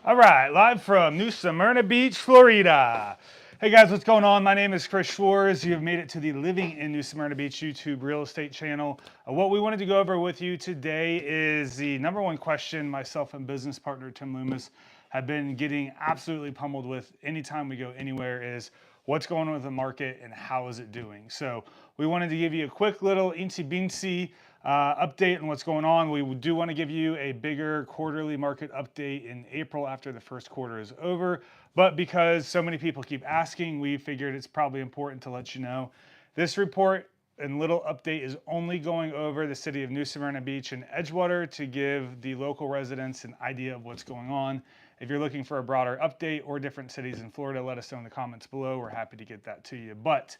All right, live from New Smyrna Beach, Florida. Hey guys, what's going on? My name is Chris Schwartz. You have made it to the Living in New Smyrna Beach YouTube real estate channel. What we wanted to go over with you today is the number one question myself and business partner Tim Loomis have been getting absolutely pummeled with anytime we go anywhere is what's going on with the market and how is it doing. So we wanted to give you a quick little eensy-beensy update on what's going on. We do want to give you a bigger quarterly market update in April after the first quarter is over. But because so many people keep asking, we figured it's probably important to let you know. This report and little update is only going over the city of New Smyrna Beach and Edgewater to give the local residents an idea of what's going on. If you're looking for a broader update or different cities in Florida, let us know in the comments below. We're happy to get that to you. But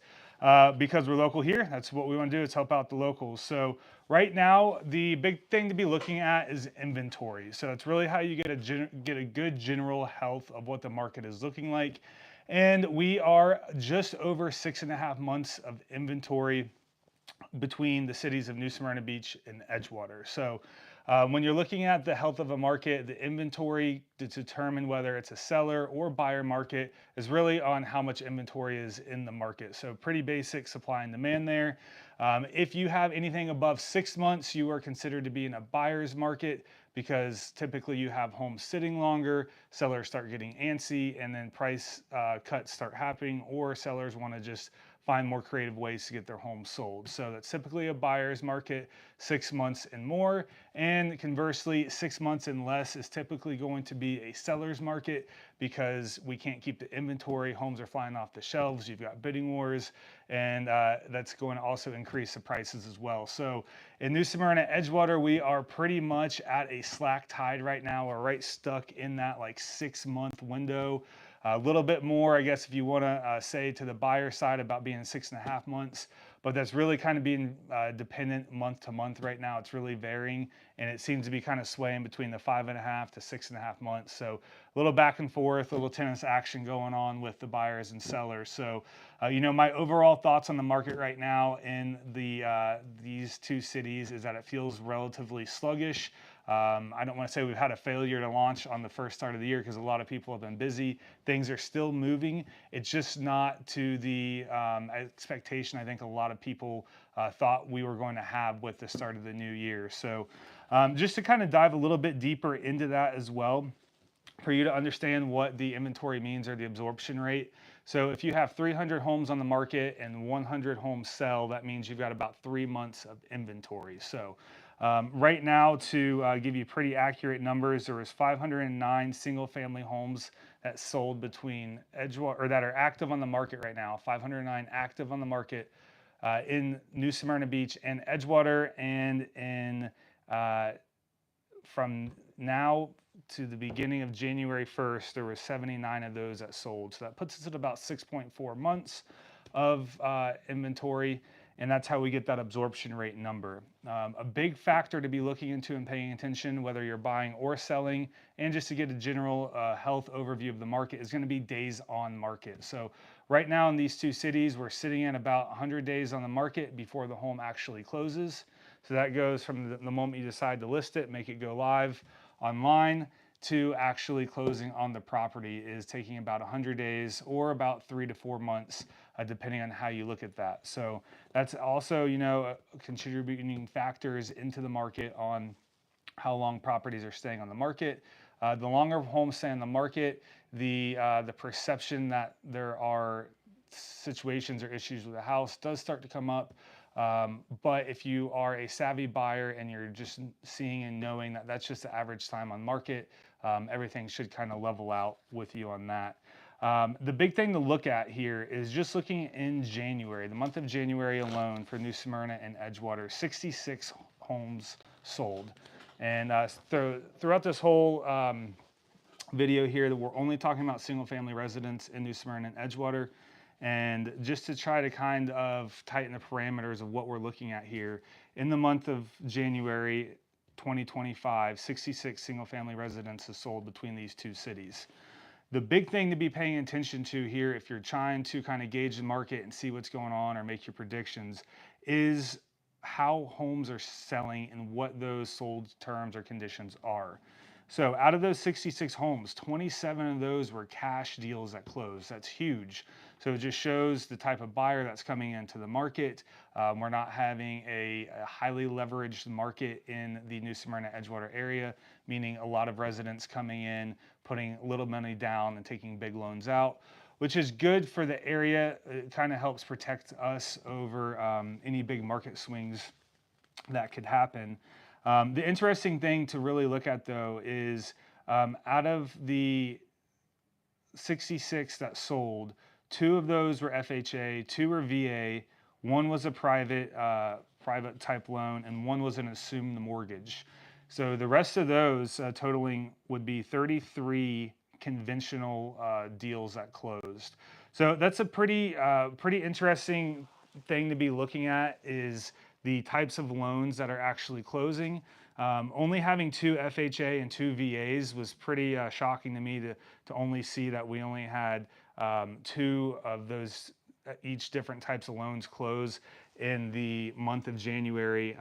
because we're local here, that's what we want to do is help out the locals. So right now, the big thing to be looking at is inventory. So it's really how you get a good general health of what the market is looking like. And we are just over 6.5 months of inventory between the cities of New Smyrna Beach and Edgewater. So when you're looking at the health of a market, the inventory to determine whether it's a seller or buyer market is really on how much inventory is in the market. So pretty basic supply and demand there. If you have anything above 6 months, you are considered to be in a buyer's market because typically you have homes sitting longer, sellers start getting antsy, and then price cuts start happening, or sellers want to just find more creative ways to get their home sold. So that's typically a buyer's market, 6 months and more. And conversely, 6 months and less is typically going to be a seller's market because we can't keep the inventory. Homes are flying off the shelves. You've got bidding wars, and that's going to also increase the prices as well. So in New Smyrna, Edgewater, we are pretty much at a slack tide right now. We're right stuck in that like 6-month window. A little bit more, I guess, if you want to say to the buyer side about being 6.5 months, but that's really kind of being dependent month to month right now. It's really varying, and it seems to be kind of swaying between the 5.5 to 6.5 months. So a little back and forth, a little tennis action going on with the buyers and sellers. So, my overall thoughts on the market right now in these two cities is that it feels relatively sluggish. I don't want to say we've had a failure to launch on the first start of the year because a lot of people have been busy. Things are still moving. It's just not to the expectation I think a lot of people thought we were going to have with the start of the new year. So just to kind of dive a little bit deeper into that as well, for you to understand what the inventory means or the absorption rate. So if you have 300 homes on the market and 100 homes sell, that means you've got about 3 months of inventory. So right now, to give you pretty accurate numbers, there was 509 single-family homes that sold between Edgewater, or that are active on the market right now. 509 active on the market in New Smyrna Beach and Edgewater, and in from now to the beginning of January 1st, there were 79 of those that sold. So that puts us at about 6.4 months of inventory. And that's how we get that absorption rate number. A big factor to be looking into and paying attention, whether you're buying or selling, and just to get a general health overview of the market, is going to be days on market. So right now in these two cities, we're sitting at about 100 days on the market before the home actually closes. So that goes from the moment you decide to list it, make it go live online, to actually closing on the property is taking about 100 days or about 3 to 4 months, depending on how you look at that. So that's also, contributing factors into the market on how long properties are staying on the market. The longer homes stay on the market, the perception that there are situations or issues with the house does start to come up. But if you are a savvy buyer and you're just seeing and knowing that that's just the average time on market, everything should kind of level out with you on that. The big thing to look at here is just looking in January, the month of January alone for New Smyrna and Edgewater, 66 homes sold. And throughout this whole video here, that we're only talking about single family residents in New Smyrna and Edgewater. And just to try to kind of tighten the parameters of what we're looking at here, in the month of January 2025, 66 single family residences sold between these two cities. The big thing to be paying attention to here, if you're trying to kind of gauge the market and see what's going on or make your predictions, is how homes are selling and what those sold terms or conditions are. So out of those 66 homes, 27 of those were cash deals that closed. That's huge. So it just shows the type of buyer that's coming into the market. We're not having a highly leveraged market in the New Smyrna Edgewater area, meaning a lot of residents coming in, putting little money down and taking big loans out, which is good for the area. It kind of helps protect us over any big market swings that could happen. The interesting thing to really look at though is out of the 66 that sold, 2 of those were FHA, 2 were VA, 1 was a private type loan, and 1 was an assumed mortgage. So the rest of those totaling would be 33 conventional deals that closed. So that's a pretty interesting thing to be looking at, is the types of loans that are actually closing. Only having 2 FHA and 2 VAs was pretty shocking to me to only see that we only had 2 of those each different types of loans close in the month of January.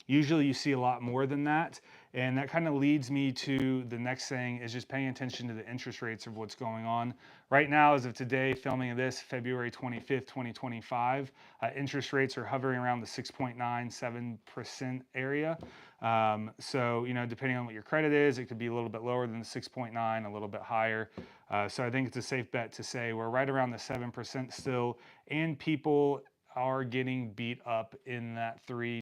Usually you see a lot more than that. And that kind of leads me to the next thing, is just paying attention to the interest rates of what's going on. Right now, as of today, filming of this, February 25th, 2025, interest rates are hovering around the 6.97% area. So, depending on what your credit is, it could be a little bit lower than the 6.9, a little bit higher. So I think it's a safe bet to say we're right around the 7% still, and people are getting beat up in that 3